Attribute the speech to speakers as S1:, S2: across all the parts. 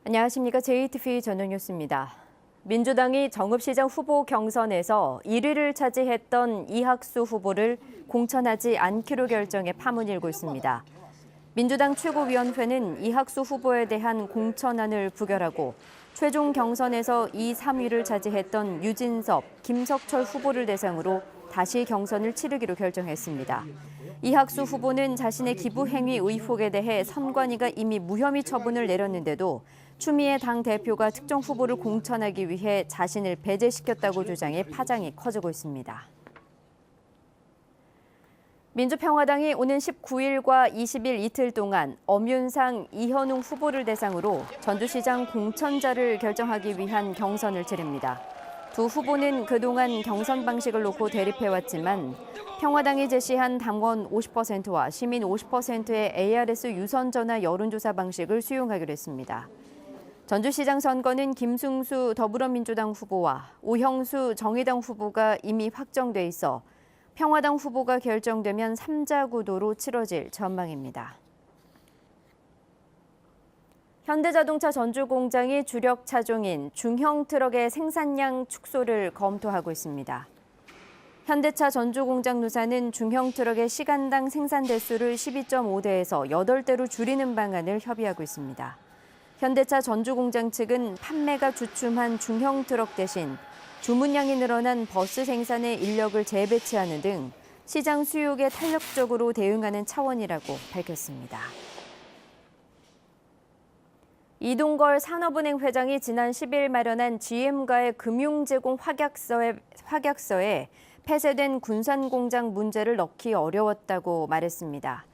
S1: 안녕하십니까. JTV 전용뉴스입니다. 민주당이 정읍시장 후보 경선에서 1위를 차지했던 이학수 후보를 공천하지 않기로 결정해 파문이 일고 있습니다. 민주당 최고위원회는 이학수 후보에 대한 공천안을 부결하고 최종 경선에서 2, 3위를 차지했던 유진섭, 김석철 후보를 대상으로 다시 경선을 치르기로 결정했습니다. 이학수 후보는 자신의 기부 행위 의혹에 대해 선관위가 이미 무혐의 처분을 내렸는데도 추미애 당대표가 특정 후보를 공천하기 위해 자신을 배제시켰다고 주장해 파장이 커지고 있습니다. 민주평화당이 오는 19일과 20일 이틀 동안 엄윤상, 이현웅 후보를 대상으로 전주시장 공천자를 결정하기 위한 경선을 치릅니다. 두 후보는 그동안 경선 방식을 놓고 대립해왔지만 평화당이 제시한 당원 50%와 시민 50%의 ARS 유선 전화 여론조사 방식을 수용하기로 했습니다. 전주시장 선거는 김승수 더불어민주당 후보와 오형수 정의당 후보가 이미 확정돼 있어 평화당 후보가 결정되면 3자 구도로 치러질 전망입니다. 현대자동차 전주공장이 주력 차종인 중형 트럭의 생산량 축소를 검토하고 있습니다. 현대차 전주공장 누사는 중형 트럭의 시간당 생산 대수를 12.5대에서 8대로 줄이는 방안을 협의하고 있습니다. 현대차 전주공장 측은 판매가 주춤한 중형 트럭 대신 주문량이 늘어난 버스 생산에 인력을 재배치하는 등 시장 수요에 탄력적으로 대응하는 차원이라고 밝혔습니다. 이동걸 산업은행 회장이 지난 10일 마련한 GM과의 금융제공 확약서에 폐쇄된 군산공장 문제를 넣기 어려웠다고 말했습니다.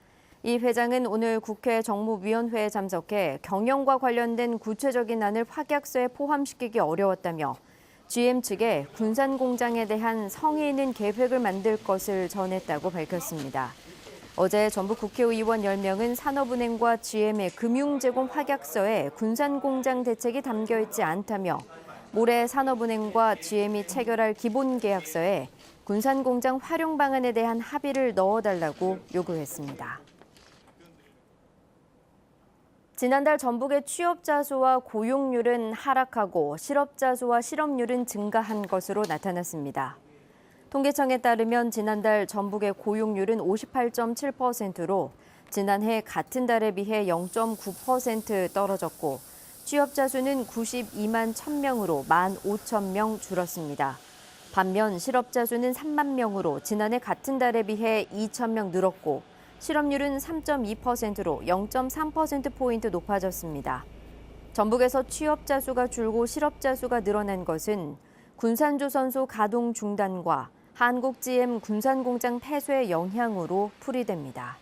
S1: 이 회장은 오늘 국회 정무위원회에 참석해 경영과 관련된 구체적인 안을 확약서에 포함시키기 어려웠다며 GM 측에 군산공장에 대한 성의 있는 계획을 만들 것을 전했다고 밝혔습니다. 어제 전북 국회의원 10명은 산업은행과 GM의 금융제공 확약서에 군산공장 대책이 담겨 있지 않다며 모레 산업은행과 GM이 체결할 기본계약서에 군산공장 활용 방안에 대한 합의를 넣어달라고 요구했습니다. 지난달 전북의 취업자 수와 고용률은 하락하고 실업자 수와 실업률은 증가한 것으로 나타났습니다. 통계청에 따르면 지난달 전북의 고용률은 58.7%로 지난해 같은 달에 비해 0.9% 떨어졌고 취업자 수는 92만 1,000명으로 15,000명 줄었습니다. 반면 실업자 수는 3만 명으로 지난해 같은 달에 비해 2,000명 늘었고 실업률은 3.2%로 0.3%포인트 높아졌습니다. 전북에서 취업자 수가 줄고 실업자 수가 늘어난 것은 군산조선소 가동 중단과 한국GM 군산공장 폐쇄 영향으로 풀이됩니다.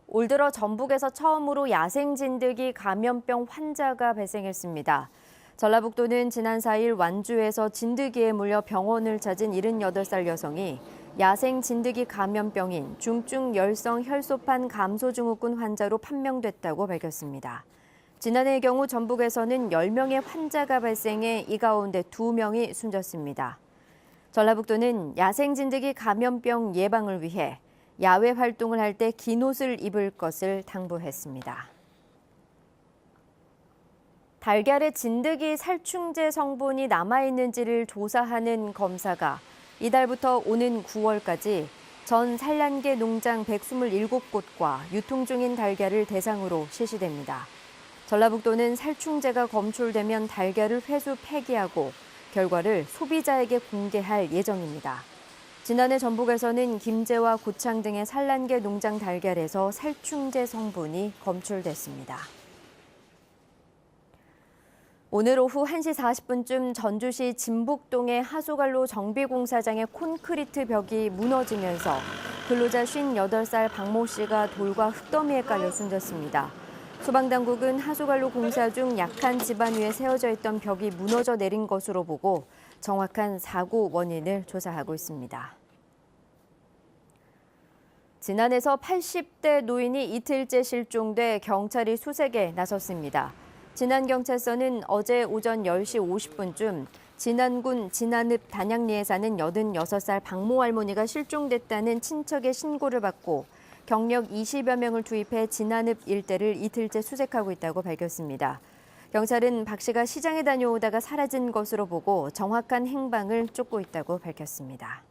S1: 올 들어 전북에서 처음으로 야생진드기 감염병 환자가 발생했습니다. 전라북도는 지난 4일 완주에서 진드기에 물려 병원을 찾은 78살 여성이 야생 진드기 감염병인 중증 열성 혈소판 감소증후군 환자로 판명됐다고 밝혔습니다. 지난해의 경우 전북에서는 10명의 환자가 발생해 이 가운데 2명이 숨졌습니다. 전라북도는 야생 진드기 감염병 예방을 위해 야외 활동을 할 때 긴 옷을 입을 것을 당부했습니다. 달걀에 진드기 살충제 성분이 남아있는지를 조사하는 검사가 이달부터 오는 9월까지 전 산란계 농장 127곳과 유통 중인 달걀을 대상으로 실시됩니다. 전라북도는 살충제가 검출되면 달걀을 회수 폐기하고 결과를 소비자에게 공개할 예정입니다. 지난해 전북에서는 김제와 고창 등의 산란계 농장 달걀에서 살충제 성분이 검출됐습니다. 오늘 오후 1시 40분쯤 전주시 진북동의 하수관로 정비공사장의 콘크리트 벽이 무너지면서 근로자 58살 박모 씨가 돌과 흙더미에 깔려 숨졌습니다. 소방당국은 하수관로 공사 중 약한 지반 위에 세워져 있던 벽이 무너져 내린 것으로 보고 정확한 사고 원인을 조사하고 있습니다. 진안에서 80대 노인이 이틀째 실종돼 경찰이 수색에 나섰습니다. 진안경찰서는 어제 오전 10시 50분쯤 진안군 진안읍 단양리에 사는 86살 박모 할머니가 실종됐다는 친척의 신고를 받고 경력 20여 명을 투입해 진안읍 일대를 이틀째 수색하고 있다고 밝혔습니다. 경찰은 박 씨가 시장에 다녀오다가 사라진 것으로 보고 정확한 행방을 쫓고 있다고 밝혔습니다.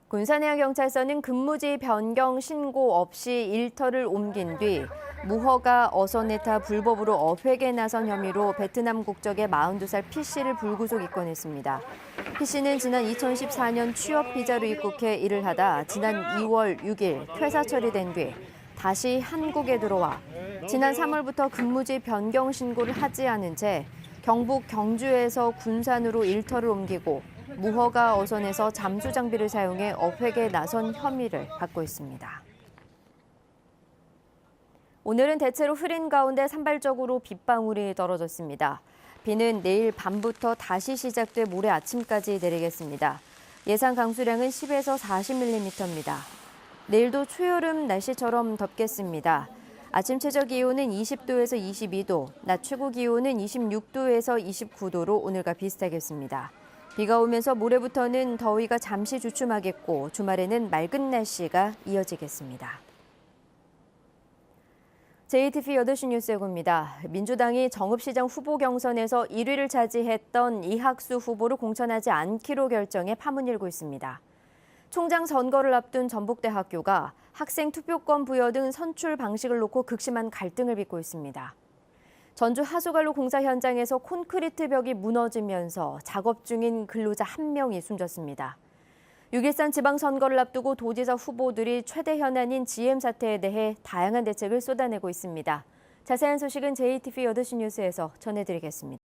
S1: 군산해양경찰서는 근무지 변경 신고 없이 일터를 옮긴 뒤 무허가 어선에 타 불법으로 어획에 나선 혐의로 베트남 국적의 42살 P씨를 불구속 입건했습니다. P씨는 지난 2014년 취업 비자로 입국해 일을 하다 지난 2월 6일 퇴사 처리된 뒤 다시 한국에 들어와 지난 3월부터 근무지 변경 신고를 하지 않은 채 경북 경주에서 군산으로 일터를 옮기고 무허가 어선에서 잠수 장비를 사용해 어획에 나선 혐의를 받고 있습니다. 오늘은 대체로 흐린 가운데 산발적으로 빗방울이 떨어졌습니다. 비는 내일 밤부터 다시 시작돼 모레 아침까지 내리겠습니다. 예상 강수량은 10에서 40mm입니다. 내일도 초여름 날씨처럼 덥겠습니다. 아침 최저 기온은 20도에서 22도, 낮 최고 기온은 26도에서 29도로 오늘과 비슷하겠습니다. 비가 오면서 모레부터는 더위가 잠시 주춤하겠고 주말에는 맑은 날씨가 이어지겠습니다. JTBC 8시 뉴스 예고입니다. 민주당이 정읍시장 후보 경선에서 1위를 차지했던 이학수 후보를 공천하지 않기로 결정해 파문이 일고 있습니다. 총장 선거를 앞둔 전북대학교가 학생 투표권 부여 등 선출 방식을 놓고 극심한 갈등을 빚고 있습니다. 전주 하수관로 공사 현장에서 콘크리트 벽이 무너지면서 작업 중인 근로자 1명이 숨졌습니다. 6.13 지방선거를 앞두고 도지사 후보들이 최대 현안인 GM 사태에 대해 다양한 대책을 쏟아내고 있습니다. 자세한 소식은 JTBC 8시 뉴스에서 전해드리겠습니다.